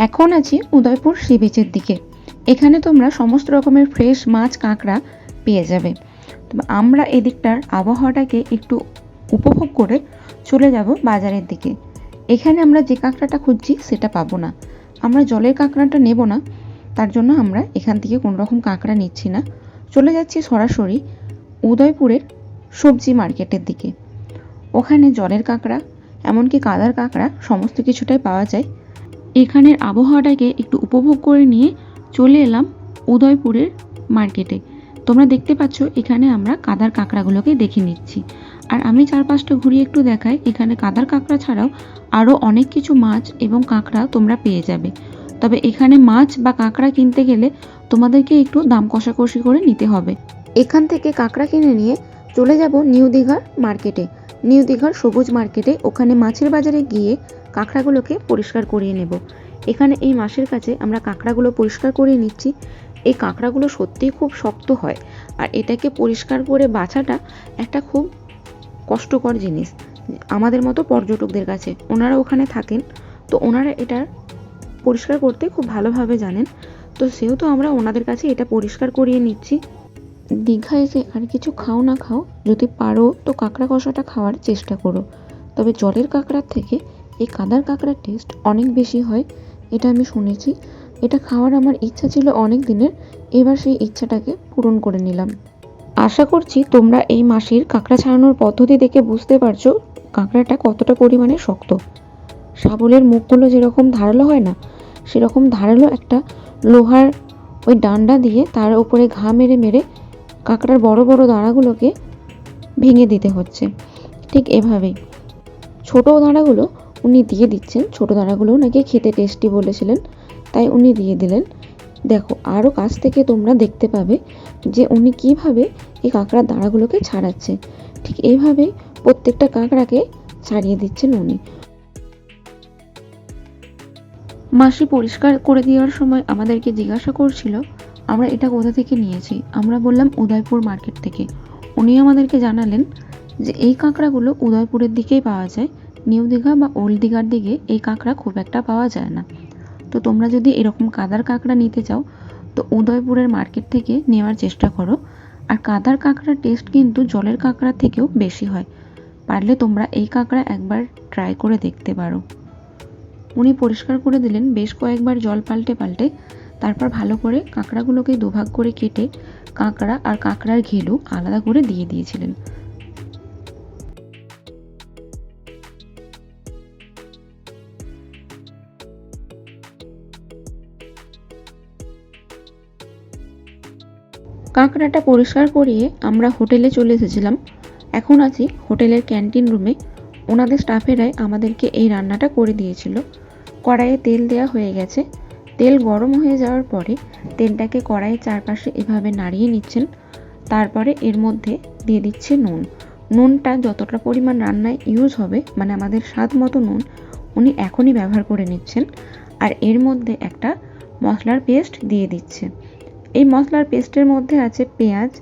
এখন আছি উদয়পুর সি বিচের দিকে। এখানে তোমরা সমস্ত রকমের ফ্রেশ মাছ কাঁকড়া পেয়ে যাবে। তবে আমরা এদিকটার আবহাওয়াটাকে একটু উপভোগ করে চলে যাব বাজারের দিকে। এখানে আমরা যে কাঁকড়াটা খুঁজছি সেটা পাবো না। আমরা জলের কাঁকড়াটা নেব না, তার জন্য আমরা এখান থেকে কোনো রকম কাঁকড়া নিচ্ছি না। চলে যাচ্ছি সরাসরি উদয়পুরের সবজি মার্কেটের দিকে। ওখানে জলের কাঁকড়া, এমনকি কাদার কাঁকড়া সমস্ত কিছুটাই পাওয়া যায়। এখানের আবহাওয়াটাকে একটু উপভোগ করে নিয়ে চলে এলাম উদয়পুরের মার্কেটে। তোমরা দেখতে পাচ্ছ এখানে আমরা কাদার কাঁকড়াগুলোকে দেখে নিচ্ছি। আর আমি চারপাশটা ঘুরিয়ে একটু দেখাই, এখানে কাদার কাঁকড়া ছাড়াও আরও অনেক কিছু মাছ এবং কাঁকড়া তোমরা পেয়ে যাবে। তবে এখানে মাছ বা কাঁকড়া কিনতে গেলে তোমাদেরকে একটু দাম কষাকষি করে নিতে হবে। এখান থেকে কাঁকড়া কিনে নিয়ে চলে যাব নিউ দীঘার মার্কেটে, নিউ দীঘার সবুজ মার্কেটে। ওখানে মাছের বাজারে গিয়ে কাঁকড়াগুলোকে পরিষ্কার করিয়ে নেব। এখানে এই মাসের কাছে আমরা কাঁকড়াগুলো পরিষ্কার করিয়ে নিচ্ছি। এই কাঁকড়াগুলো সত্যিই খুব শক্ত হয়, আর এটাকে পরিষ্কার করে বাছাটা একটা খুব কষ্টকর জিনিস আমাদের মতো পর্যটকদের কাছে। ওনারা ওখানে থাকেন, তো ওনারা এটা পরিষ্কার করতে খুব ভালোভাবে জানেন। তো সেহেতু আমরা ওনাদের কাছে এটা পরিষ্কার করিয়ে নিচ্ছি। দীঘা এসে আর কিছু খাও না খাও, যদি পারো তো কাঁকড়া কষাটা খাওয়ার চেষ্টা করো। তবে জলের কাঁকড়ার থেকে এই কাদার কাঁকড়ার টেস্ট অনেক বেশি হয়, এটা আমি শুনেছি। এটা খাওয়ার আমার ইচ্ছা ছিল অনেক দিনের, এবার সেই ইচ্ছাটাকে পূরণ করে নিলাম। আশা করছি তোমরা এই মাসির কাঁকড়া ছাড়ানোর পদ্ধতি দেখে বুঝতে পারছো কাঁকড়াটা কতটা পরিমাণে শক্ত। শাবলের মুখগুলো যেরকম ধারালো হয় না, সেরকম ধারালো একটা লোহার ওই ডান্ডা দিয়ে তার উপরে ঘা মেরে মেরে কাঁকড়ার বড় বড় দানাগুলোকে ভেঙে দিতে হচ্ছে। ঠিক এভাবেই ছোট দানাগুলো উনি দিয়ে দিচ্ছেন। ছোট দানাগুলো নাকি খেতে টেস্টি বলেছিলেন, তাই উনি দিয়ে দিলেন। দেখো আরও কাছ থেকে তোমরা দেখতে পাবে যে উনি কিভাবে এই কাঁকড়ার দানাগুলোকে ছাড়াচ্ছে। ঠিক এইভাবেই প্রত্যেকটা কাঁকড়াকে ছাড়িয়ে দিচ্ছেন উনি। মাসি পরিষ্কার করে দেওয়ার সময় আমাদেরকে জিজ্ঞাসা করছিল আমরা এটা কোথা থেকে নিয়েছি। আমরা বললাম উদয়পুর মার্কেট থেকে। উনি আমাদেরকে জানালেন যে এই কাঁকড়াগুলো উদয়পুরের দিকেই পাওয়া যায়, নিউ দীঘা বা ওল্ড দীঘার দিকে এই কাঁকড়া খুব একটা পাওয়া যায় না। তো তোমরা যদি এরকম কাদার কাঁকড়া নিতে চাও তো উদয়পুরের মার্কেট থেকে নেওয়ার চেষ্টা করো। আর কাদার কাঁকড়ার টেস্ট কিন্তু জলের কাঁকড়ার থেকেও বেশি হয়। পারলে তোমরা এই কাঁকড়া একবার ট্রাই করে দেখতে পারো। উনি পরিষ্কার করে দিলেন বেশ কয়েকবার জল পাল্টে পাল্টে। তারপর ভালো করে কাঁকড়াগুলোকে দুভাগ করে কেটে কাঁকড়া আর কাঁকড়ার ঘিলু আলাদা করে দিয়ে দিয়েছিলেন। কাঁকড়াটা পরিষ্কার করিয়ে আমরা হোটেলে চলে এসেছিলাম। এখন আছি হোটেলের ক্যান্টিন রুমে। ওনাদের স্টাফেরাই আমাদেরকে এই রান্নাটা করে দিয়েছিল। কড়াইয়ে তেল দেওয়া হয়ে গেছে। তেল গরম হয়ে যাওয়ার পরে তেলটাকে কড়াইয়ের চারপাশে এভাবে নাড়িয়ে নিচ্ছেন। তারপরে এর মধ্যে দিয়ে দিচ্ছে নুন। নুনটা যতটা পরিমাণ রান্নায় ইউজ হবে, মানে আমাদের স্বাদ মতো নুন উনি এখনই ব্যবহার করে নিচ্ছেন। আর এর মধ্যে একটা মশলার পেস্ট দিয়ে দিচ্ছে। এই মশলার পেস্টের মধ্যে আছে পেঁয়াজ,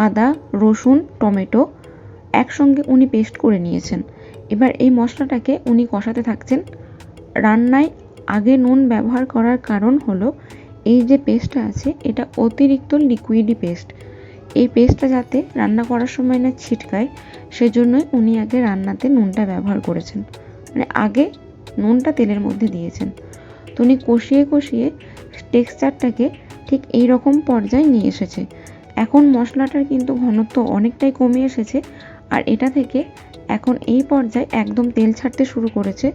আদা, রসুন, টমেটো একসঙ্গে উনি পেস্ট করে নিয়েছেন। এবার এই মশলাটাকে উনি কষাতে থাকছেন। রান্নায় আগে নুন ব্যবহার করার কারণ হলো এই যে পেস্টটা আছে এটা অতিরিক্ত লিকুইডি পেস্ট। এই পেস্টটা যাতে রান্না করার সময় না ছিটকায়, সেজন্যই উনি আগে রান্নাতে নুনটা ব্যবহার করেছেন, মানে আগে নুনটা তেলের মধ্যে দিয়েছেন। তো উনি কষিয়ে কষিয়ে টেক্সচারটাকে ঠিক এই রকম পর্যায়ে নিয়ে এসেছে। এখন মশলাটার কিন্তু ঘনত্ব অনেকটাই কমে এসেছে, আর এটা থেকে এখন এই পর্যায়ে একদম তেল ছাড়তে শুরু করেছে।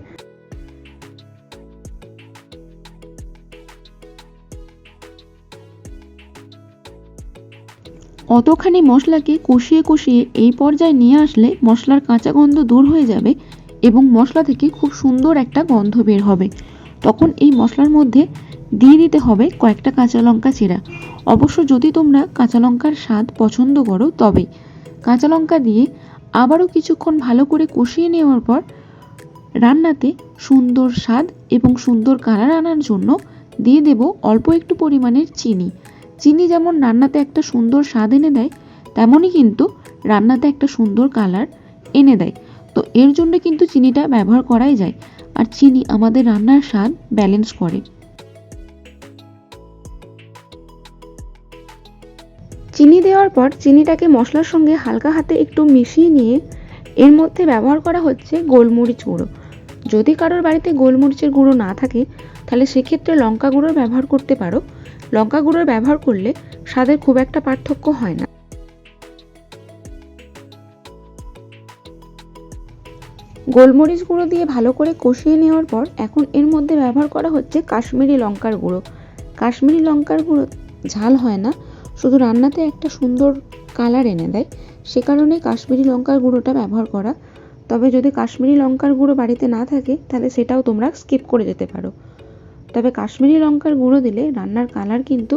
অতখানি মশলাকে কষিয়ে কষিয়ে এই পর্যায়ে নিয়ে আসলে মশলার কাঁচা গন্ধ দূর হয়ে যাবে এবং মশলা থেকে খুব সুন্দর একটা গন্ধ বের হবে। তখন এই মশলার মধ্যে দিয়ে দিতে হবে কয়েকটা কাঁচা লঙ্কা চিরা। অবশ্য যদি তোমরা কাঁচা লঙ্কার স্বাদ পছন্দ করো তবেই। কাঁচা লঙ্কা দিয়ে আবারও কিছুক্ষণ ভালো করে কষিয়ে নেওয়ার পর রান্নাতে সুন্দর স্বাদ এবং সুন্দর কালার আনার জন্য দিয়ে দেব অল্প একটু পরিমাণের চিনি। চিনি যেমন রান্নাতে একটা সুন্দর স্বাদ এনে দেয়, তেমনই কিন্তু রান্নাতে একটা সুন্দর কালার এনে দেয়। তো এর জন্য কিন্তু চিনিটা ব্যবহার করাই যায়, আর চিনি আমাদের রান্নার স্বাদ ব্যালেন্স করে। চিনি দেওয়ার পর চিনিটাকে মশলার সঙ্গে হালকা হাতে একটু মিশিয়ে নিয়ে এর মধ্যে ব্যবহার করা হচ্ছে গোলমরিচ গুঁড়ো। যদি কারোর বাড়িতে গোলমরিচের গুঁড়ো না থাকে তাহলে সেক্ষেত্রে লঙ্কা গুঁড়োর ব্যবহার করতে পারো। লঙ্কা গুঁড়োর ব্যবহার করলে স্বাদের খুব একটা পার্থক্য হয় না। গোলমরিচ গুঁড়ো দিয়ে ভালো করে কষিয়ে নেওয়ার পর এখন এর মধ্যে ব্যবহার করা হচ্ছে কাশ্মীরি লঙ্কার গুঁড়ো। কাশ্মীরি লঙ্কার গুঁড়ো ঝাল হয় না, শুধু রান্নাতে একটা সুন্দর কালার এনে দেয়, সে কারণে কাশ্মীরি লঙ্কার গুঁড়োটা ব্যবহার করা। তবে যদি কাশ্মীরি লঙ্কার গুঁড়ো বাড়িতে না থাকে তাহলে সেটাও তোমরা স্কিপ করে যেতে পারো। তবে কাশ্মীরি লঙ্কার গুঁড়ো দিলে রান্নার কালার কিন্তু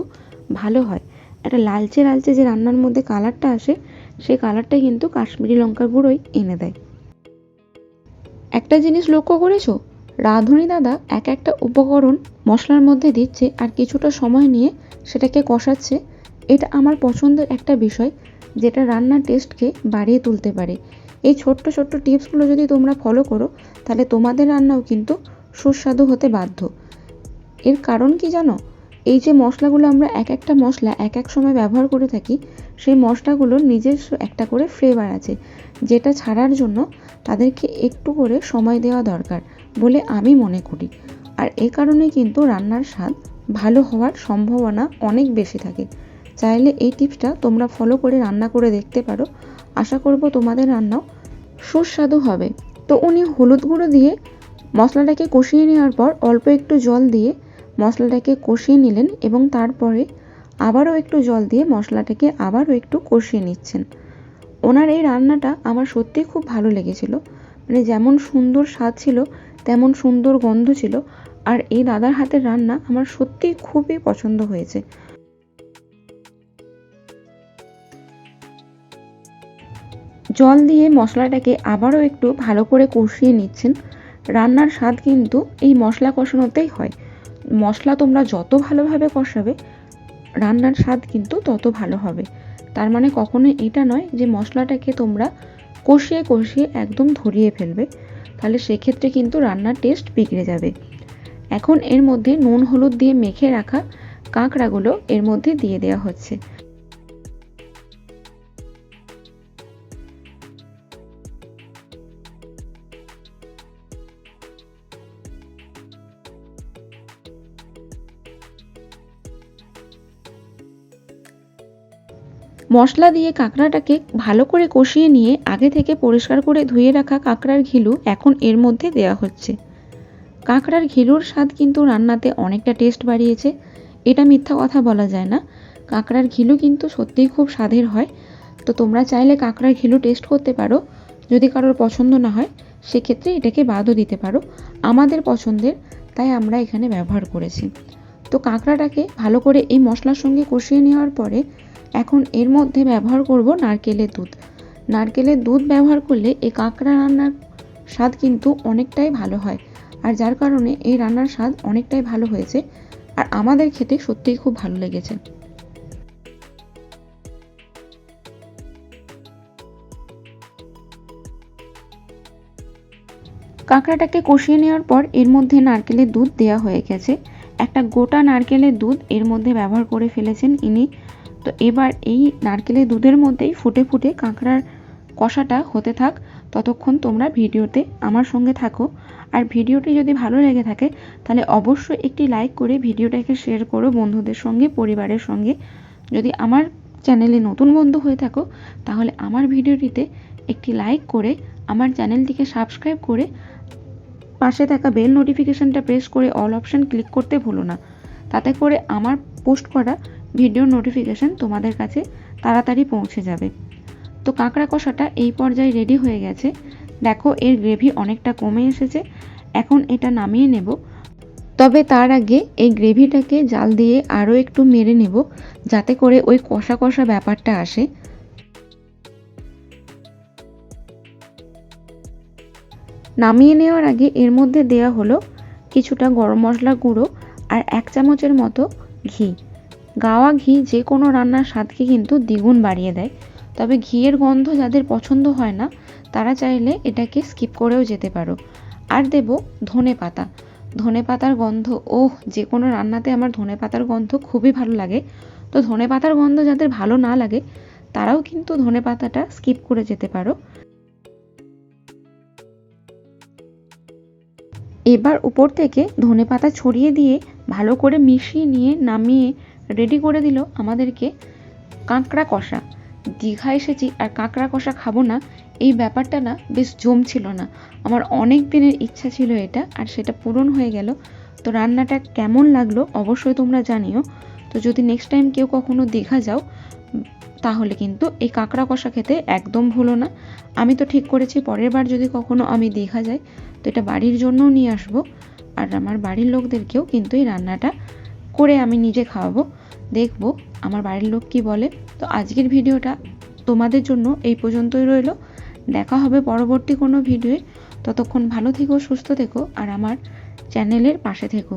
ভালো হয়। একটা লালচে লালচে যে রান্নার মধ্যে কালারটা আসে, সেই কালারটা কিন্তু কাশ্মীরি লঙ্কার গুঁড়োই এনে দেয়। একটা জিনিস লক্ষ্য করেছো, রাঁধুনি দাদা এক একটা উপকরণ মশলার মধ্যে দিচ্ছে আর কিছুটা সময় নিয়ে সেটাকে কষাচ্ছে। এটা আমার পছন্দের একটা বিষয়, যেটা রান্নার টেস্টকে বাড়িয়ে তুলতে পারে। এই ছোট্ট ছোট্ট টিপসগুলো যদি তোমরা ফলো করো তাহলে তোমাদের রান্নাও কিন্তু সুস্বাদু হতে বাধ্য। এর কারণ কি জানো? এই যে মশলাগুলো আমরা এক একটা মশলা এক এক সময় ব্যবহার করে থাকি, সেই মশলাগুলোর নিজস্ব একটা করে ফ্লেভার আছে, যেটা ছাড়ার জন্য তাদেরকে একটু করে সময় দেওয়া দরকার বলে আমি মনে করি। আর এই কারণে কিন্তু রান্নার স্বাদ ভালো হওয়ার সম্ভাবনা অনেক বেশি থাকে। চাইলে এই টিপসটা তোমরা ফলো করে রান্না করে দেখতে পারো। আশা করব তোমাদের রান্নাও সুস্বাদু হবে। তো উনি হলুদ গুঁড়ো দিয়ে মশলাটাকে কষিয়ে নেওয়ার পর অল্প একটু জল দিয়ে মশলাটাকে কষিয়ে নিলেন এবং তারপরে আবারও একটু জল দিয়ে মশলাটাকে আবারও একটু কষিয়ে নিচ্ছেন। ওনার এই রান্নাটা আমার সত্যিই খুব ভালো লেগেছিল। মানে যেমন সুন্দর স্বাদ ছিল তেমন সুন্দর গন্ধ ছিল। আর এই দাদার হাতের রান্না আমার সত্যিই খুবই পছন্দ হয়েছে। জল দিয়ে মশলাটাকে আবারও একটু ভালো করে কষিয়ে নিচ্ছেন। রান্নার স্বাদ কিন্তু এই মশলা কষানোতেই হয়। মশলা তোমরা যত ভালোভাবে কষাবে রান্নার স্বাদ কিন্তু তত ভালো হবে। তার মানে কখনোই এটা নয় যে মশলাটাকে তোমরা কষিয়ে কষিয়ে একদম ধরিয়ে ফেলবে, তাহলে সেক্ষেত্রে কিন্তু রান্নার টেস্ট বিগড়ে যাবে। এখন এর মধ্যে নুন হলুদ দিয়ে মেখে রাখা কাঁকড়াগুলো এর মধ্যে দিয়ে দেওয়া হচ্ছে। মশলা দিয়ে কাঁকড়াটাকে ভালো করে কষিয়ে নিয়ে আগে থেকে পরিষ্কার করে ধুয়ে রাখা কাঁকড়ার ঘিলু এখন এর মধ্যে দেওয়া হচ্ছে। কাঁকড়ার ঘিলুর স্বাদ কিন্তু রান্নাতে অনেকটা টেস্ট বাড়িয়েছে, এটা মিথ্যা কথা বলা যায় না। কাঁকড়ার ঘিলু কিন্তু সত্যিই খুব স্বাদের হয়। তো তোমরা চাইলে কাঁকড়ার ঘিলু টেস্ট করতে পারো। যদি কারোর পছন্দ না হয় সেক্ষেত্রে এটাকে বাদও দিতে পারো। আমাদের পছন্দের, তাই আমরা এখানে ব্যবহার করেছি। তো কাঁকড়াটাকে ভালো করে এই মশলার সঙ্গে কষিয়ে নেওয়ার পরে এখন এর মধ্যে ব্যবহার করব নারকেলের দুধ। নারকেলের দুধ ব্যবহার করলে এই কাঁকড়া রান্নার স্বাদ কিন্তু অনেকটাই ভালো হয়, আর যার কারণে এই রান্নার স্বাদ অনেকটাই ভালো হয়েছে আর আমাদের খেতে সত্যিই খুব ভালো লেগেছে। কাঁকড়াটাকে কষিয়ে নেওয়ার পর এর মধ্যে নারকেলের দুধ দেওয়া হয়ে গেছে। একটা গোটা নারকেলের দুধ এর মধ্যে ব্যবহার করে ফেলেছেন ইনি। তো এবার এই নারকেলের দুধের মধ্যেই ফুটে ফুটে কাঁকড়ার কষাটা হতে থাক। ততক্ষণ তোমরা ভিডিওতে আমার সঙ্গে থাকো। আর ভিডিওটি যদি ভালো লেগে থাকে তাহলে অবশ্যই একটি লাইক করে ভিডিওটাকে শেয়ার করো বন্ধুদের সঙ্গে, পরিবারের সঙ্গে। যদি আমার চ্যানেলে নতুন বন্ধু হয়ে থাকো তাহলে আমার ভিডিওটিতে একটি লাইক করে আমার চ্যানেলটিকে সাবস্ক্রাইব করে পাশে থাকা বেল নোটিফিকেশনটা প্রেস করে অল অপশান ক্লিক করতে ভুলো না। তাতে করে আমার পোস্ট করা ভিডিওর নোটিফিকেশন তোমাদের কাছে তাড়াতাড়ি পৌঁছে যাবে। তো কাঁকড়া কষাটা এই পর্যায়ে রেডি হয়ে গেছে। দেখো এর গ্রেভি অনেকটা কমে এসেছে। এখন এটা নামিয়ে নেব। তবে তার আগে এই গ্রেভিটাকে জাল দিয়ে আরও একটু মেরে নেব, যাতে করে ওই কষা কষা ব্যাপারটা আসে। নামিয়ে নেওয়ার আগে এর মধ্যে দেওয়া হলো কিছুটা গরম মশলা গুঁড়ো আর 1 চামচের মতো ঘি। গাওয়া ঘি যে কোনো রান্নার স্বাদকে কিন্তু দ্বিগুণ বাড়িয়ে দেয়। তবে ঘিয়ের গন্ধ যাদের পছন্দ হয় না তারা চাইলে এটাকে স্কিপ করেও যেতে পারো। আর দেব ধনে পাতা। ধনে পাতার গন্ধ, যে কোনো রান্নাতে আমার ধনে পাতার গন্ধ খুবই ভালো লাগে। তো তো ধনেপাতার গন্ধ যাদের ভালো না লাগে তারাও কিন্তু ধনেপাতাটা স্কিপ করে যেতে পারো। এবার উপর থেকে ধনেপাতা ছড়িয়ে দিয়ে ভালো করে মিশিয়ে নিয়ে নামিয়ে রেডি করে দিল আমাদেরকে কাঁকড়া কষা। দীঘা এসেছি আর কাঁকড়া কষা খাবো না, এই ব্যাপারটা না বেশ জমছিল না। আমার অনেক দিনের ইচ্ছা ছিল এটা, আর সেটা পূরণ হয়ে গেল। তো রান্নাটা কেমন লাগলো অবশ্যই তোমরা জানিও। তো যদি নেক্সট টাইম কেউ কখনো দীঘা যাও তাহলে কিন্তু এই কাঁকড়া কষা খেতে একদম ভুলো না। আমি তো ঠিক করেছি পরের বার যদি কখনো আমি দীঘা যাই তো এটা বাড়ির জন্যও নিয়ে আসবো, আর আমার বাড়ির লোকদেরকেও কিন্তু এই রান্নাটা করে আমি নিজে খাওয়াবো। দেখবো আমার বাড়ির লোক কি বলে। তো আজকের ভিডিওটা তোমাদের জন্য এই পর্যন্তই রইল। দেখা হবে পরবর্তী কোনো ভিডিওয়ে। ততক্ষণ ভালো থেকো, সুস্থ থেকো আর আমার চ্যানেলের পাশে থেকো।